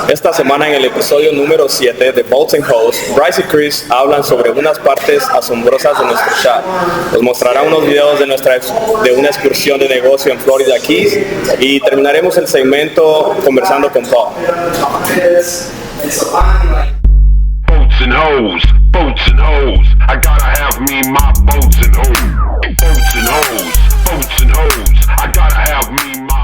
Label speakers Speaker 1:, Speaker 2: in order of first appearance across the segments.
Speaker 1: Esta semana en el episodio número 7 de Boats and Hose, Bryce y Kris hablan sobre unas partes asombrosas de nuestro shop. Nos mostrará unos videos de una excursión de negocio en Florida Keys y terminaremos el segmento conversando con Kolb.
Speaker 2: Boats and hoes, boats and hoes. I gotta have me my boats and hoes. Boats and hoes, boats and hoes. I gotta have me my.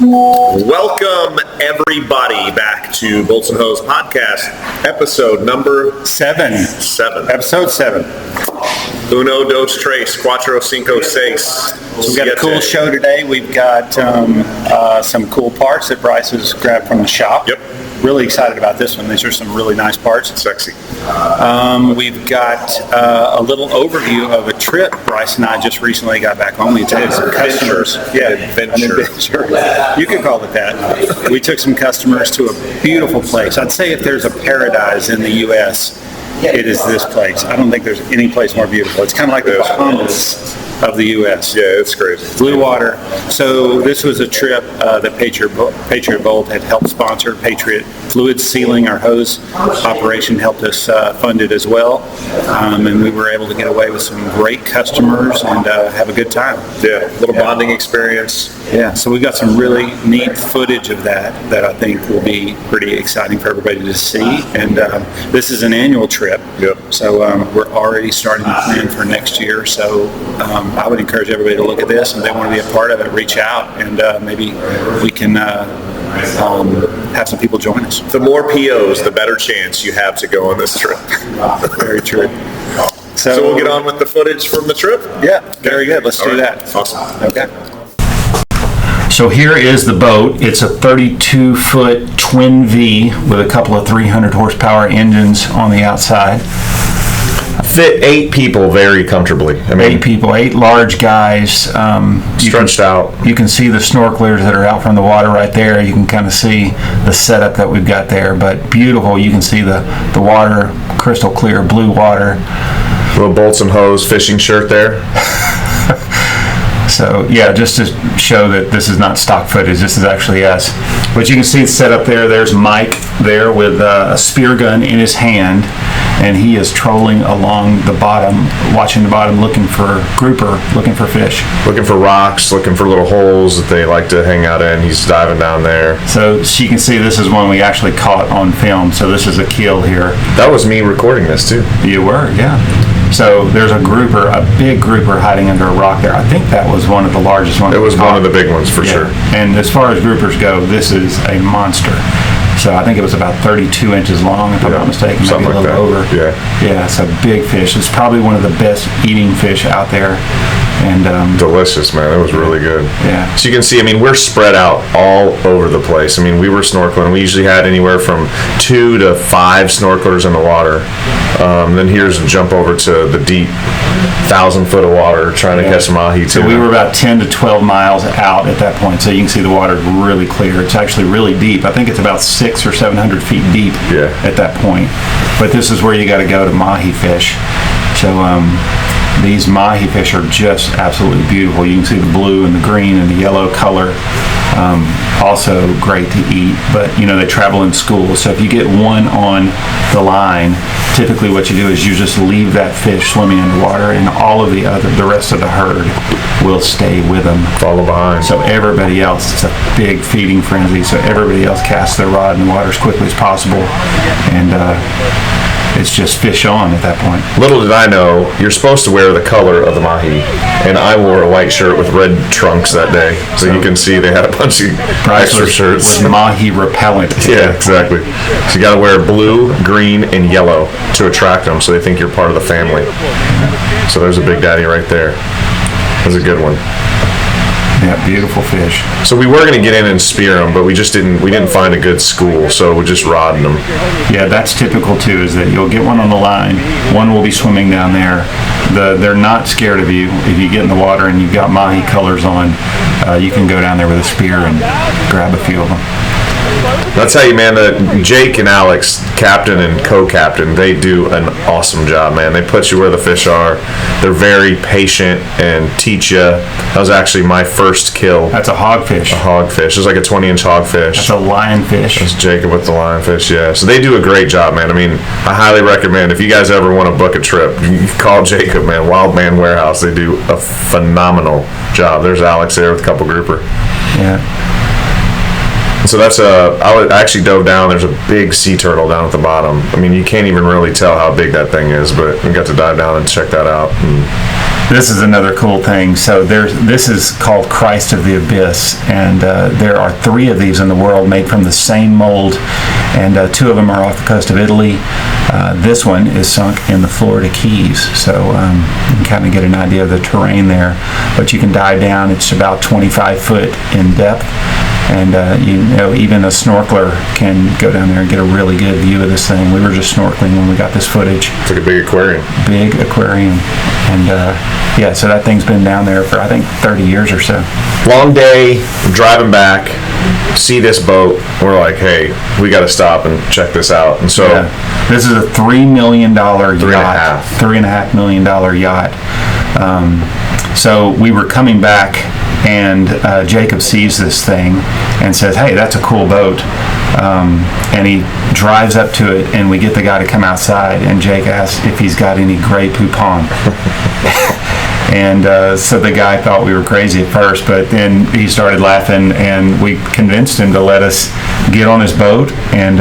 Speaker 3: Welcome everybody back to Bolts and Hose podcast, episode number
Speaker 4: 7. Episode 7.
Speaker 3: Uno, dos, tres, cuatro, cinco, seis.
Speaker 4: So we've got a cool show today. We've got some cool parts that Bryce has grabbed from the shop.
Speaker 3: Yep.
Speaker 4: Really excited about this one. These are some really nice parts.
Speaker 3: Sexy.
Speaker 4: We've got a little overview of a trip Bryce and I just recently got back home. We took some customers.
Speaker 3: Adventure.
Speaker 4: You could call it that. We took some customers to a beautiful place. I'd say if there's a paradise in the U.S., it is this place. I don't think there's any place more beautiful. It's kind of like the Bahamas of the U.S.
Speaker 3: Yeah, it's crazy.
Speaker 4: Blue water. So this was a trip that Patriot Bolt had helped sponsor. Patriot Fluid Sealing, our hose operation, helped us fund it as well. And we were able to get away with some great customers and have a good time.
Speaker 3: Yeah, a little bonding experience.
Speaker 4: Yeah, so we've got some really neat footage of that I think will be pretty exciting for everybody to see. And this is an annual trip.
Speaker 3: Yep.
Speaker 4: So we're already starting to plan for next year. So I would encourage everybody to look at this, and if they want to be a part of it, reach out, and maybe we can have some people join us.
Speaker 3: The more POs, the better chance you have to go on this trip.
Speaker 4: Very true.
Speaker 3: So we'll get on with the footage from the trip?
Speaker 4: Yeah, very good. Let's do that.
Speaker 3: Awesome.
Speaker 4: Okay.
Speaker 5: So here is the boat. It's a 32-foot twin V with a couple of 300 horsepower engines on the outside.
Speaker 6: Fit 8 people very comfortably. I mean,
Speaker 5: 8 people, 8 large guys.
Speaker 6: Stretched out.
Speaker 5: You can see the snorkelers that are out from the water right there. You can kind of see the setup that we've got there, but beautiful. You can see the water, crystal clear blue water.
Speaker 6: Little Bolts and Hose fishing shirt there.
Speaker 5: So yeah, just to show that this is not stock footage, this is actually us. But you can see it's set up there. There's Mike there with a spear gun in his hand, and he is trolling along the bottom, watching the bottom, looking for grouper, looking for fish.
Speaker 6: Looking for rocks, looking for little holes that they like to hang out in. He's diving down there.
Speaker 5: So you can see this is one we actually caught on film. So this is a keel here.
Speaker 6: That was me recording this too.
Speaker 5: You were, yeah. So there's a grouper, a big grouper hiding under a rock there. I think that was one of the largest ones.
Speaker 6: It was one of the big ones for sure.
Speaker 5: And as far as groupers go, this is a monster. So I think it was about 32 inches long, if I'm not mistaken, maybe a little over. Yeah, it's a big fish. It's probably one of the best eating fish out there. And
Speaker 6: delicious, man. It was really good.
Speaker 5: Yeah.
Speaker 6: So you can see, I mean, we're spread out all over the place. I mean, we were snorkeling. We usually had anywhere from 2 to 5 snorkelers in the water. Then here's a jump over to the deep 1,000 foot of water trying to catch mahi.
Speaker 5: So we were about 10 to 12 miles out at that point. So you can see the water really clear. It's actually really deep. I think it's about 600 or 700 feet deep at that point. But this is where you got to go to mahi fish. So these mahi fish are just absolutely beautiful. You can see the blue and the green and the yellow color. Also great to eat, but you know, they travel in schools. So if you get one on the line, typically what you do is you just leave that fish swimming underwater, and all of the rest of the herd will stay with them.
Speaker 6: Follow behind.
Speaker 5: So everybody else, it's a big feeding frenzy. So everybody else casts their rod in the water as quickly as possible, and it's just fish on at that point.
Speaker 6: Little did I know, you're supposed to wear the color of the mahi, and I wore a white shirt with red trunks that day. So you can see they had a bunch of extra shirts.
Speaker 5: Was mahi repellent.
Speaker 6: Yeah, exactly. So you got to wear blue, green, and yellow to attract them, so they think you're part of the family. So there's a big daddy right there. That's a good one.
Speaker 5: Yeah, beautiful fish.
Speaker 6: So we were going to get in and spear them, but we didn't find a good school, so we're just rodding them.
Speaker 5: Yeah, that's typical too, is that you'll get one on the line, one will be swimming down there. They're not scared of you. If you get in the water and you've got mahi colors on, you can go down there with a spear and grab a few of them.
Speaker 6: That's how you, man. Jake and Alex, captain and co-captain, they do an awesome job, man. They put you where the fish are. They're very patient and teach you. That was actually my first kill.
Speaker 5: That's a hogfish.
Speaker 6: A hogfish. It was like a 20-inch hogfish.
Speaker 5: That's a lionfish.
Speaker 6: That's Jacob with the lionfish, yeah. So they do a great job, man. I mean, I highly recommend, if you guys ever want to book a trip, you call Jacob, man. Wild Man Warehouse. They do a phenomenal job. There's Alex there with a couple grouper.
Speaker 5: Yeah.
Speaker 6: So that's I actually dove down. There's a big sea turtle down at the bottom. I mean, you can't even really tell how big that thing is, but we got to dive down and check that out.
Speaker 5: This is another cool thing. So this is called Christ of the Abyss, and there are 3 of these in the world made from the same mold, and 2 of them are off the coast of Italy. This one is sunk in the Florida Keys, so you can kind of get an idea of the terrain there. But you can dive down. It's about 25 foot in depth. And even a snorkeler can go down there and get a really good view of this thing. We were just snorkeling when we got this footage.
Speaker 6: It's like a big aquarium.
Speaker 5: Big aquarium. And so that thing's been down there for, I think, 30 years or so.
Speaker 6: Long day, driving back, see this boat. We're like, hey, we got to stop and check this out. And so
Speaker 5: this is a $3 million yacht.
Speaker 6: $3.5
Speaker 5: million yacht. So we were coming back, and Jacob sees this thing and says, hey, that's a cool boat. And he drives up to it, and we get the guy to come outside, and Jake asks if he's got any Grey Poupon. And so the guy thought we were crazy at first, but then he started laughing, and we convinced him to let us get on his boat and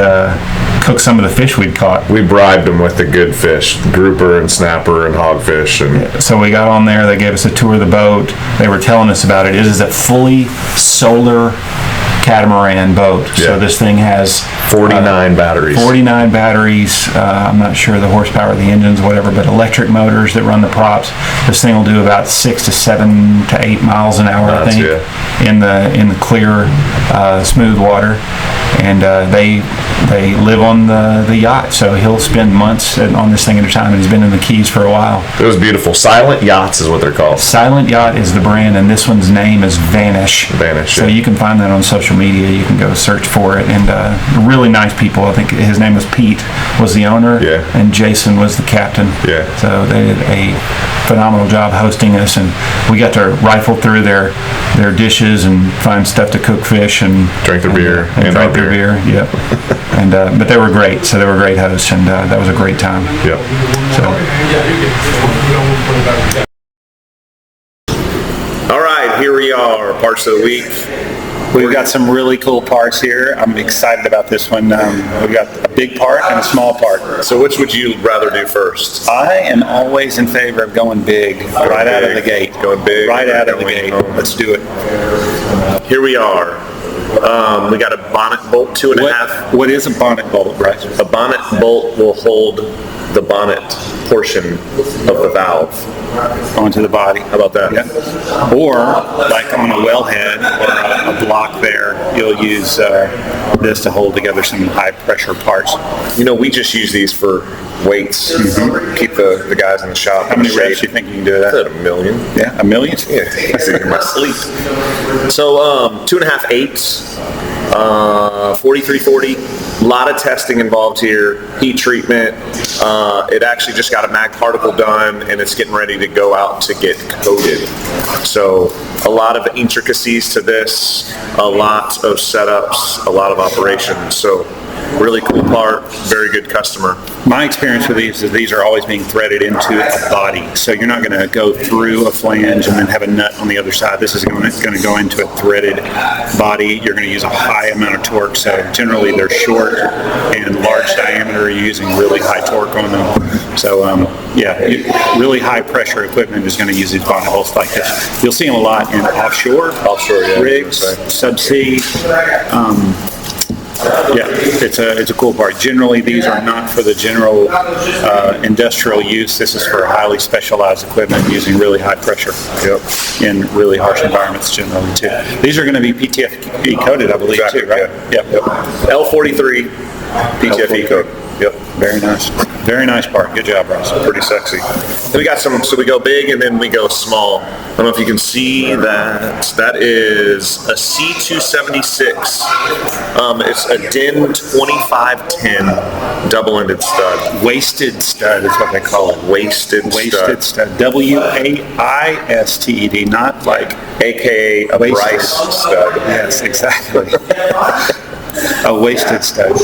Speaker 5: cook some of the fish we'd caught.
Speaker 6: We bribed him with the good fish, grouper and snapper and hogfish. And
Speaker 5: so we got on there. They gave us a tour of the boat. They were telling us about it. It is a fully solar catamaran boat.
Speaker 6: Yeah.
Speaker 5: So this thing has
Speaker 6: 49 batteries.
Speaker 5: 49 batteries. I'm not sure the horsepower of the engines, whatever, but electric motors that run the props. This thing will do about 6 to 7 to 8 miles an hour, I think, in the clear, smooth water. And they live on the yacht, so he'll spend months on this thing at a time, and he's been in the Keys for a while.
Speaker 6: It was beautiful. Silent Yachts is what they're called.
Speaker 5: Silent Yacht is the brand, and this one's name is Vanish.
Speaker 6: Vanish.
Speaker 5: So you can find that on social media. You can go search for it, and really nice people. I think his name was Pete, was the owner, and Jason was the captain.
Speaker 6: Yeah.
Speaker 5: So they did a phenomenal job hosting us, and we got to rifle through their dishes and find stuff to cook fish and
Speaker 6: drink their beer
Speaker 5: and drink their beer. Yep. And but they were great. So they were great hosts, and that was a great time.
Speaker 6: Yep.
Speaker 5: So.
Speaker 3: All right, here we are, parts of the week.
Speaker 4: We've got some really cool parts here. I'm excited about this one. We've got a big part and a small part.
Speaker 3: So which would you rather do first?
Speaker 4: I am always in favor of going big, right out of the gate.
Speaker 3: Going big.
Speaker 4: Right out of the gate. Let's do it.
Speaker 3: Here we are. We got a bonnet bolt, 2.5.
Speaker 4: What is a bonnet bolt, Bryce?
Speaker 3: A bonnet bolt will hold the bonnet portion of the valve
Speaker 4: onto the body.
Speaker 3: How about that?
Speaker 4: Yeah. Or like on a wellhead or a block there, you'll use this to hold together some high pressure parts.
Speaker 3: You know, we just use these for weights. Keep the guys in the shop.
Speaker 4: How many reps do you think you can do that?
Speaker 3: 1 million.
Speaker 4: Yeah, 1 million?
Speaker 3: Yeah, in my sleep. So 2.5 eighths, 4340. A lot of testing involved here, heat treatment. It actually just got a mag particle done, and it's getting ready to go out to get coated. So a lot of intricacies to this, a lot of setups, a lot of operations. So really cool part, very good customer.
Speaker 4: My experience with these is these are always being threaded into a body. So you're not going to go through a flange and then have a nut on the other side. This is going to go into a threaded body. You're going to use a high amount of torque. So generally they're short and large diameter. You're using really high torque on them. So really high pressure equipment is going to use these bonnet bolts like this. You'll see them a lot in offshore rigs, subsea. It's a cool part. Generally, these are not for the general industrial use. This is for highly specialized equipment using really high pressure in really harsh environments generally, too. These are going to be PTFE coated, I believe, too, right?
Speaker 3: Yep. L43 PTFE code. Yep.
Speaker 4: Very nice. Very nice part. Good job, Bryce.
Speaker 3: Pretty sexy. Then we got some, so we go big and then we go small. I don't know if you can see that. That is a C276. It's a DIN 2510 double-ended stud.
Speaker 4: Wasted stud is what they call it.
Speaker 3: Wasted
Speaker 4: stud. W-A-I-S-T-E-D, not like
Speaker 3: AKA a
Speaker 4: wasted.
Speaker 3: Bryce stud.
Speaker 4: Yes, exactly. A wasted stud.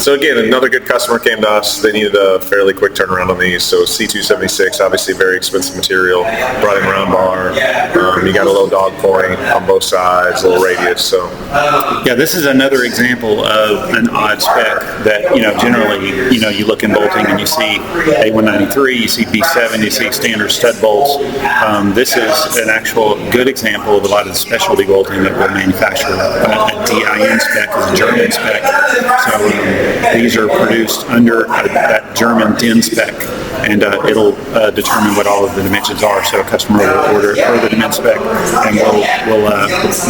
Speaker 3: So again, another good customer came to us. They needed a fairly quick turnaround on these. So C276, obviously very expensive material. Brought in round bar. You got a low dog point on both sides, a little radius. So
Speaker 4: yeah, this is another example of an odd spec that, generally, you look in bolting and you see A193, you see B7, you see standard stud bolts. This is an actual good example of a lot of the specialty bolting that we'll manufacture. A DIN spec is a German spec. So these are produced under that German DIN spec, and it'll determine what all of the dimensions are. So a customer will order the DIN spec, and we'll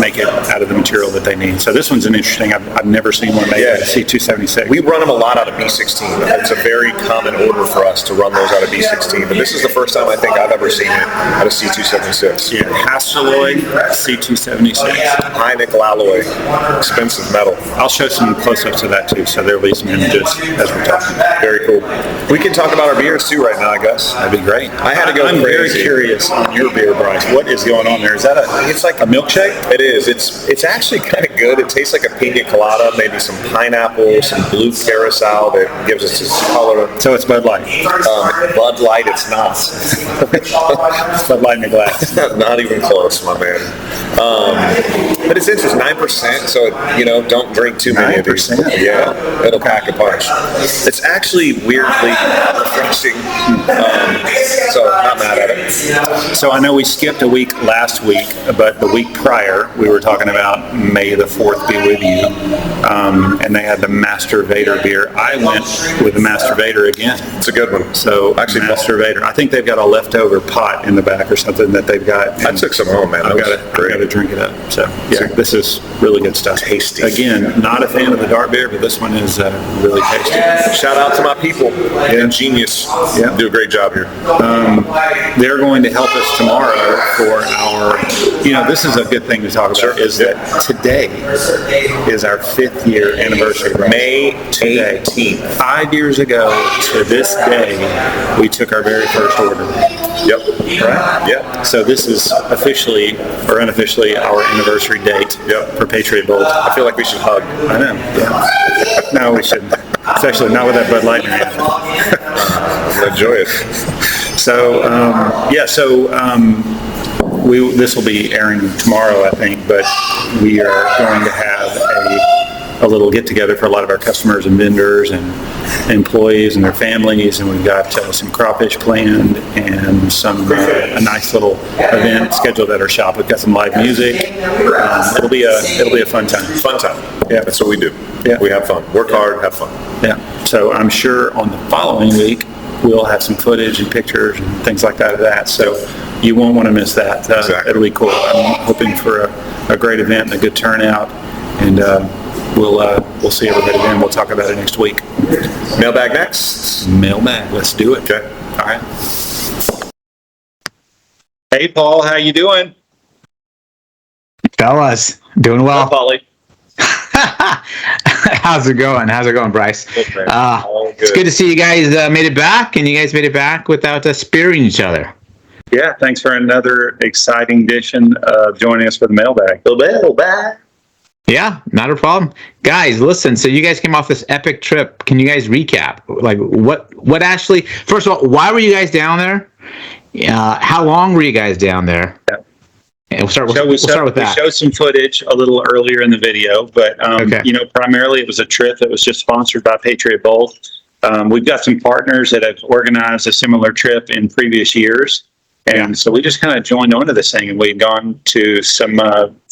Speaker 4: make it out of the material that they need. So this one's an interesting. I've never seen one made out of C276.
Speaker 3: we run them a lot out of B16. It's a very common order for us to run those out of B16. But this is the first time I think I've ever seen it out of C276.
Speaker 4: Yeah, Hastelloy C276.
Speaker 3: High nickel alloy, expensive metal.
Speaker 4: I'll show some close-ups of that too, so there'll be some images as we're talking.
Speaker 3: Very cool. We can talk about our beers too right now, I guess.
Speaker 4: That'd be great.
Speaker 3: I had to go
Speaker 4: I'm very
Speaker 3: crazy.
Speaker 4: curious on your beer, Bryce. What is going on there? Is that
Speaker 3: It's like
Speaker 4: a milkshake?
Speaker 3: It is. It's actually kind of good. It tastes like a pina colada, maybe some pineapple, some blue carousel that gives us this color.
Speaker 4: So it's Bud Light.
Speaker 3: Bud Light, it's not.
Speaker 4: It's Bud Light in a glass.
Speaker 3: Not even close, my man. But it's interesting, 9%, so, don't drink too many of these.
Speaker 4: 9%?
Speaker 3: Yeah, it'll pack a punch. It's actually weirdly refreshing, so not mad at it.
Speaker 4: So I know we skipped a week last week, but the week prior, we were talking about May the 4th be with you, and they had the Master Vader beer. I went with the Master Vader again.
Speaker 3: It's a good one.
Speaker 4: So actually, Master Vader. I think they've got a leftover pot in the back or something that they've got.
Speaker 3: I took some home, man.
Speaker 4: I've got to drink it up. So yeah, this is really good stuff.
Speaker 3: Tasty.
Speaker 4: Again, not a fan of the dark beer, but this one is really tasty.
Speaker 3: Shout out to my people. Ingenious.
Speaker 4: Yeah.
Speaker 3: Do a great job here.
Speaker 4: They're going to help us tomorrow for our, this is a good thing to talk about, is that today is our 5th year anniversary.
Speaker 3: May 18th.
Speaker 4: 5 years ago to this day, we took our very first order.
Speaker 3: Yep.
Speaker 4: Right?
Speaker 3: Yep.
Speaker 4: So this is officially or unofficially our anniversary date for Patriot Bolt.
Speaker 3: I feel like we should hug.
Speaker 4: I know. Yeah. No, we shouldn't. Especially not with that Bud Light in your hand.
Speaker 3: Enjoy it.
Speaker 4: So, this will be airing tomorrow, I think, but we are going to have a little get-together for a lot of our customers and vendors and employees and their families, and we've got some crawfish planned and a nice little event scheduled at our shop. We've got some live music. It'll be a fun time.
Speaker 3: Fun time.
Speaker 4: Yeah.
Speaker 3: That's what we do.
Speaker 4: Yeah.
Speaker 3: We have fun. Work hard, have fun.
Speaker 4: Yeah. So I'm sure on the following week, we'll have some footage and pictures and things like that of that. So you won't want to miss that.
Speaker 3: Exactly.
Speaker 4: It'll be cool. I'm hoping for a great event and a good turnout. And we'll see everybody then. We'll talk about it next week.
Speaker 3: Mailbag next.
Speaker 4: Mailbag. Let's do it.
Speaker 3: Okay.
Speaker 4: All right. Hey, Paul. How you doing?
Speaker 7: Fellas, doing well.
Speaker 3: Polly.
Speaker 7: How's it going? Bryce? It's good to see you guys made it back, and you guys made it back without spearing each other.
Speaker 4: Yeah, thanks for another exciting edition of joining us for the mailbag.
Speaker 7: Yeah, not a problem. Guys, listen, so you guys came off this epic trip. Can you guys recap? Like, what actually, first of all, why were you guys down there? How long were you guys down there?
Speaker 4: Yeah.
Speaker 7: And we'll start with that.
Speaker 4: We showed some footage a little earlier in the video, but primarily it was a trip that was just sponsored by Patriot Bolt. We've got some partners that have organized a similar trip in previous years, and so we just kind of joined onto this thing, and we'd gone to some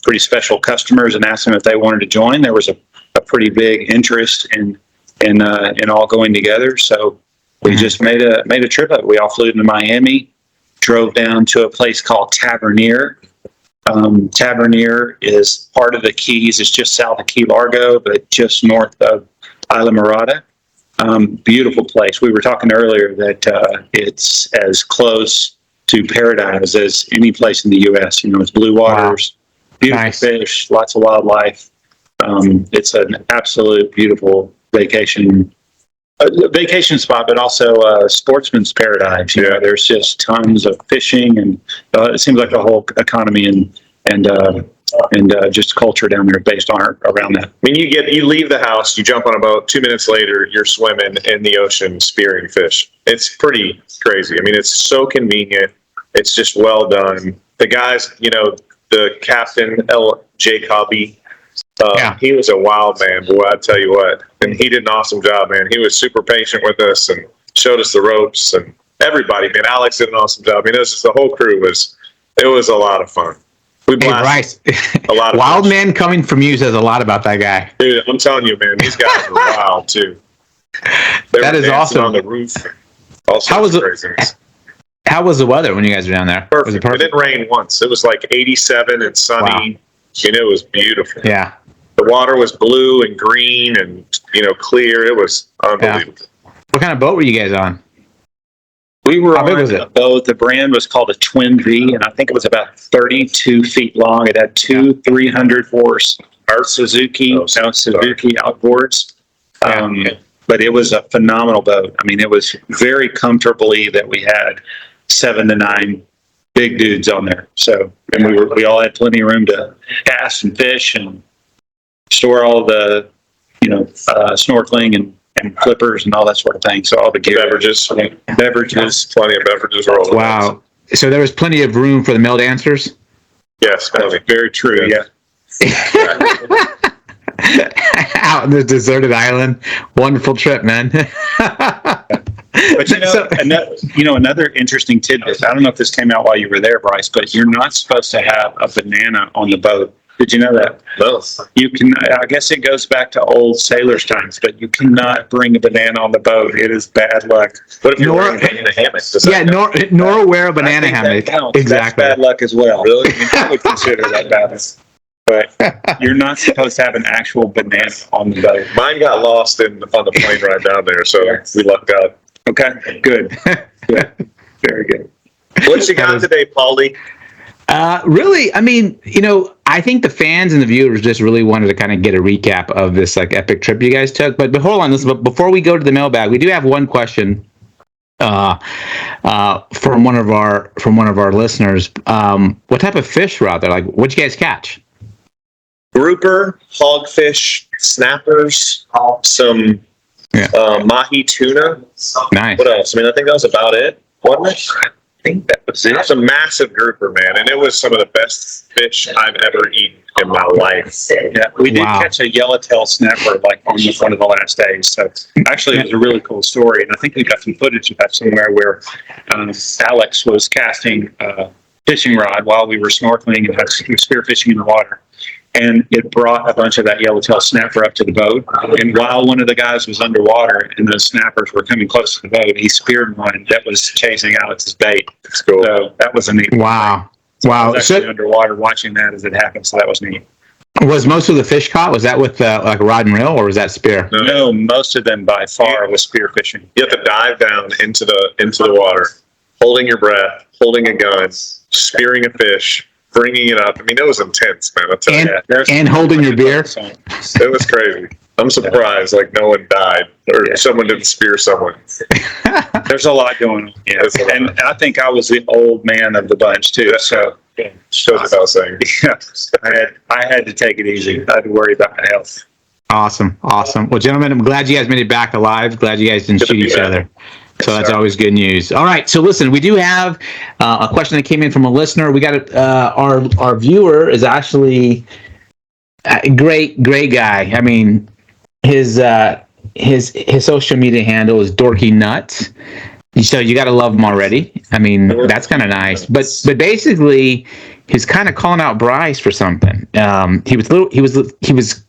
Speaker 4: pretty special customers and asked them if they wanted to join. There was a pretty big interest in all going together, so we just made a trip up. We all flew to Miami, drove down to a place called Tavernier. Tavernier is part of the Keys. It's just south of Key Largo, but just north of Isla Mirada. Beautiful place. We were talking earlier that it's as close to paradise as any place in the U.S. It's blue waters, beautiful
Speaker 7: Nice.
Speaker 4: fish, lots of wildlife. It's an absolute beautiful vacation spot, but also a sportsman's paradise. There's just tons of fishing, and it seems like the whole economy and just culture down there based on around that.
Speaker 3: I mean, you leave the house, you jump on a boat, 2 minutes later, you're swimming in the ocean spearing fish. It's pretty crazy. I mean, it's so convenient. It's just well done. The guys, the captain, Jacoby, he was a wild man, boy, I tell you what. And he did an awesome job, man. He was super patient with us and showed us the ropes, and everybody, man. Alex did an awesome job. I mean, the whole crew it was a lot of fun. We
Speaker 7: Bryce,
Speaker 3: a lot of
Speaker 7: wild
Speaker 3: fish.
Speaker 7: man coming from you says a lot about that guy.
Speaker 3: Dude, I'm telling you, man, these guys are wild too.
Speaker 7: That is awesome.
Speaker 3: On the roof. Also,
Speaker 7: How was the weather when you guys were down there?
Speaker 3: Perfect.
Speaker 7: Was it perfect?
Speaker 3: It didn't rain once. It was like 87 and sunny, and it was beautiful.
Speaker 7: Yeah.
Speaker 3: The water was blue and green and clear. It was unbelievable.
Speaker 7: Yeah. What kind of boat were you guys on?
Speaker 4: We were
Speaker 7: How big
Speaker 4: on
Speaker 7: was it?
Speaker 4: a boat. The brand was called a Twin V, and I think it was about 32 feet long. It had two 300 horse Suzuki outboards. But it was a phenomenal boat. I mean, it was very comfortably that we had 7 to 9 big dudes on there. So, and we all had plenty of room to cast and fish and store all the, snorkeling and clippers and all that sort of thing. So all the gear.
Speaker 3: Beverages.
Speaker 4: Plenty of beverages
Speaker 3: rolling.
Speaker 7: Wow. So there was plenty of room for the male dancers?
Speaker 3: Yes, very true.
Speaker 4: Yeah.
Speaker 7: Out on this deserted island. Wonderful trip, man.
Speaker 4: But another interesting tidbit. I don't know if this came out while you were there, Bryce, but you're not supposed to have a banana on the boat. Did you know that?
Speaker 3: No.
Speaker 4: You can. I guess it goes back to old sailors' times, but you cannot bring a banana on the boat. It is bad luck.
Speaker 3: What if you're wearing a banana hammock?
Speaker 7: Nor wear a banana hammock.
Speaker 4: Exactly. That's bad luck as well.
Speaker 3: Really?
Speaker 4: I would consider that bad. But you're not supposed to have an actual banana on the boat.
Speaker 3: Mine got lost on the plane ride down there, so we lucked out.
Speaker 4: Okay, good. Very good.
Speaker 3: What you got today, Paulie?
Speaker 7: Really, I mean, I think the fans and the viewers just really wanted to kind of get a recap of this epic trip you guys took. But hold on, listen. But before we go to the mailbag, we do have one question from one of our listeners. What type of fish were out there? What'd you guys catch?
Speaker 3: Grouper, hogfish, snappers, some mahi tuna.
Speaker 7: Nice.
Speaker 3: What else? I mean, I think that was about it, wasn't it? I think that was it. It was a massive grouper, man, and it was some of the best fish I've ever eaten in my life.
Speaker 4: Yeah, we did catch a yellowtail snapper on one of the last days. So actually, it was a really cool story, and I think we got some footage of that somewhere where Alex was casting a fishing rod while we were snorkeling and spearfishing in the water. And it brought a bunch of that yellowtail snapper up to the boat. And while one of the guys was underwater and the snappers were coming close to the boat, he speared one that was chasing Alex's bait.
Speaker 3: That's cool.
Speaker 4: So that was a neat.
Speaker 7: Wow.
Speaker 4: I was actually underwater watching that as it happened, so that was neat.
Speaker 7: Was most of the fish caught? Was that with a rod and reel, or was that spear?
Speaker 4: No, most of them by far was spearfishing.
Speaker 3: You have to dive down into the water, holding your breath, holding a gun, spearing a fish, bringing it up. I mean, it was intense, man. I'll tell you.
Speaker 7: And holding your beer.
Speaker 3: It was crazy. I'm surprised, no one died or someone didn't spear someone.
Speaker 4: There's a lot going on. Yeah, and I think I was the old man of the bunch too. So
Speaker 3: shows without saying.
Speaker 4: Yeah, I had to take it easy. I had to worry about my health.
Speaker 7: Awesome. Well, gentlemen, I'm glad you guys made it back alive. Glad you guys didn't shoot each other. So that's always good news. All right. So listen, we do have a question that came in from a listener. We got our viewer is actually a great guy. I mean, his social media handle is Dorky Nuts. So you got to love him already. I mean, that's kind of nice. But basically, he's kind of calling out Bryce for something. He was.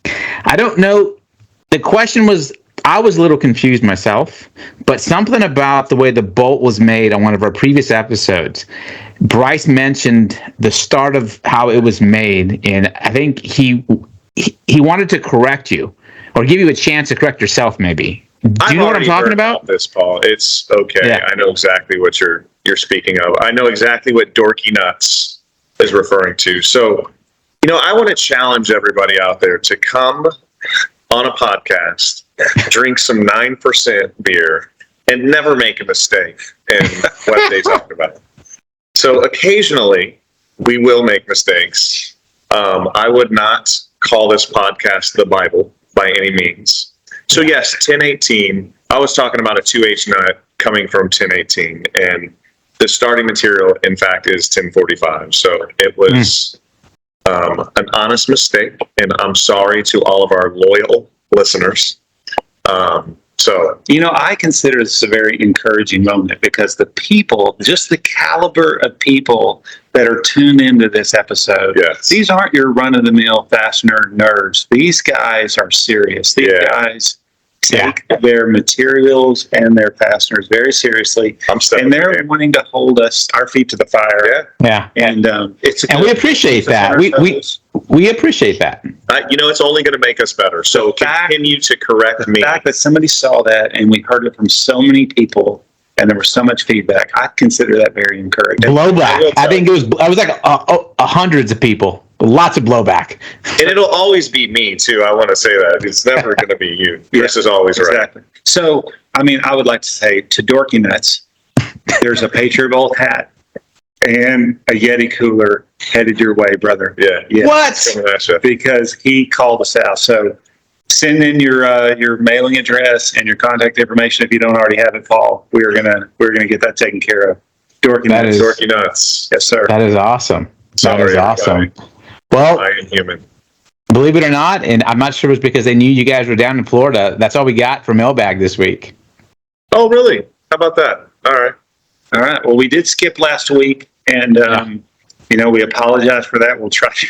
Speaker 7: I don't know. The question was. I was a little confused myself, but something about the way the bolt was made on one of our previous episodes, Bryce mentioned the start of how it was made, and I think he wanted to correct you or give you a chance to correct yourself, maybe. Do you know what I'm talking about?
Speaker 3: This, Paul. It's okay.
Speaker 7: Yeah.
Speaker 3: I know exactly what you're speaking of. I know exactly what Dorky Nuts is referring to. So, I want to challenge everybody out there to come on a podcast, drink some 9% beer, and never make a mistake in what they talk about. So occasionally, we will make mistakes. I would not call this podcast the Bible by any means. So yes, 1018, I was talking about a 2H nut coming from 1018, and the starting material, in fact, is 1045. So it was an honest mistake, and I'm sorry to all of our loyal listeners.
Speaker 4: I consider this a very encouraging moment because the people, just the caliber of people that are tuned into this episode,
Speaker 3: yes.
Speaker 4: These aren't your run-of-the-mill fastener nerds. These guys are serious. These guys take their materials and their fasteners very seriously, and they're wanting to hold our feet to the fire.
Speaker 7: Yeah,
Speaker 4: and
Speaker 7: we appreciate that. We appreciate that.
Speaker 3: It's only going to make us better. So continue to correct me.
Speaker 4: The fact that somebody saw that and we heard it from so many people, and there was so much feedback, I consider that very encouraging.
Speaker 7: Blowback. I think it was like hundreds of people. Lots of blowback.
Speaker 3: And it'll always be me, too. I want to say that. It's never going to be you. Kris is always
Speaker 4: exactly. Right. So, I would like to say to Dorky Nuts, there's a Patriot Bolt hat and a Yeti cooler headed your way, brother.
Speaker 3: Yeah.
Speaker 7: What?
Speaker 4: Because he called us out. So send in your mailing address and your contact information if you don't already have it, Paul. We're gonna get that taken care of. Dorky
Speaker 3: Nuts.
Speaker 4: Yes, sir.
Speaker 7: That is awesome.
Speaker 3: Sorry,
Speaker 7: that is awesome.
Speaker 3: Everybody.
Speaker 7: Well,
Speaker 3: I am human.
Speaker 7: Believe it or not, and I'm not sure it was because they knew you guys were down in Florida. That's all we got for Mailbag this week.
Speaker 3: Oh, really? How about that? All right.
Speaker 4: Well, we did skip last week, and we apologize for that. We'll try to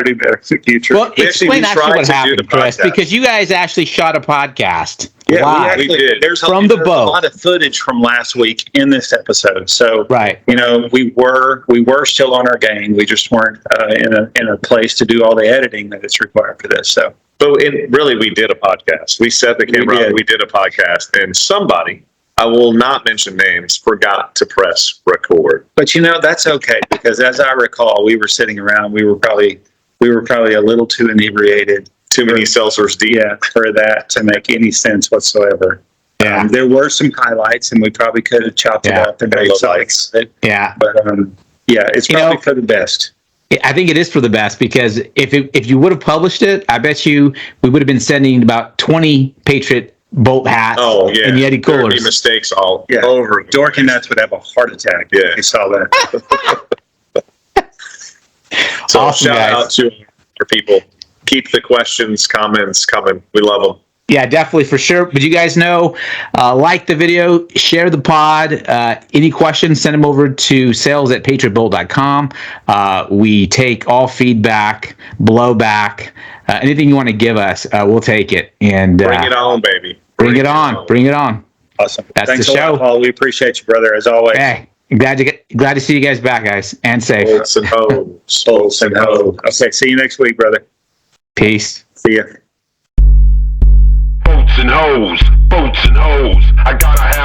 Speaker 4: do better in the future.
Speaker 7: Well, explain actually what happened, Kris, because you guys actually shot a podcast.
Speaker 4: Yeah,
Speaker 3: we did.
Speaker 4: There's
Speaker 7: a
Speaker 4: lot of footage from last week in this episode. So,
Speaker 7: right.
Speaker 4: We were still on our game. We just weren't in a place to do all the editing that is required for this. So,
Speaker 3: but really, we did a podcast. We set the camera up. We did a podcast, and somebody, I will not mention names, forgot to press record.
Speaker 4: But that's okay, because as I recall, we were sitting around. We were probably a little too inebriated.
Speaker 3: Too many seltzers deep.
Speaker 4: Yeah, for that to make any sense whatsoever.
Speaker 7: Yeah.
Speaker 4: There were some highlights, and we probably could have chopped it up and made sites.
Speaker 7: Yeah.
Speaker 4: But it's probably for the best.
Speaker 7: I think it is for the best, because if you would have published it, I bet you we would have been sending about 20 Patriot Bolt hats and Yeti coolers.
Speaker 3: There would be mistakes all over.
Speaker 4: Dorky Nuts would have a heart attack if he saw that.
Speaker 3: So
Speaker 7: awesome,
Speaker 3: shout
Speaker 7: guys.
Speaker 3: out to our people. Keep the questions, comments coming. We love them.
Speaker 7: Yeah, definitely, for sure. But you guys know, like the video, share the pod. Any questions, send them over to sales@patriotbolt.com. We take all feedback, blowback, anything you want to give us, we'll take it. And
Speaker 3: bring it on, baby.
Speaker 7: Bring it on. Bring it on.
Speaker 4: Awesome.
Speaker 7: That's
Speaker 4: Thanks
Speaker 7: the show.
Speaker 4: a lot, Paul. We appreciate you, brother, as always.
Speaker 7: Hey, glad to see you guys back, guys, and safe.
Speaker 3: Bolts and hoes.
Speaker 4: Bolts and hoes. Okay, see you next week, brother.
Speaker 7: Peace.
Speaker 4: See ya.
Speaker 2: Boats and hoes, I gotta have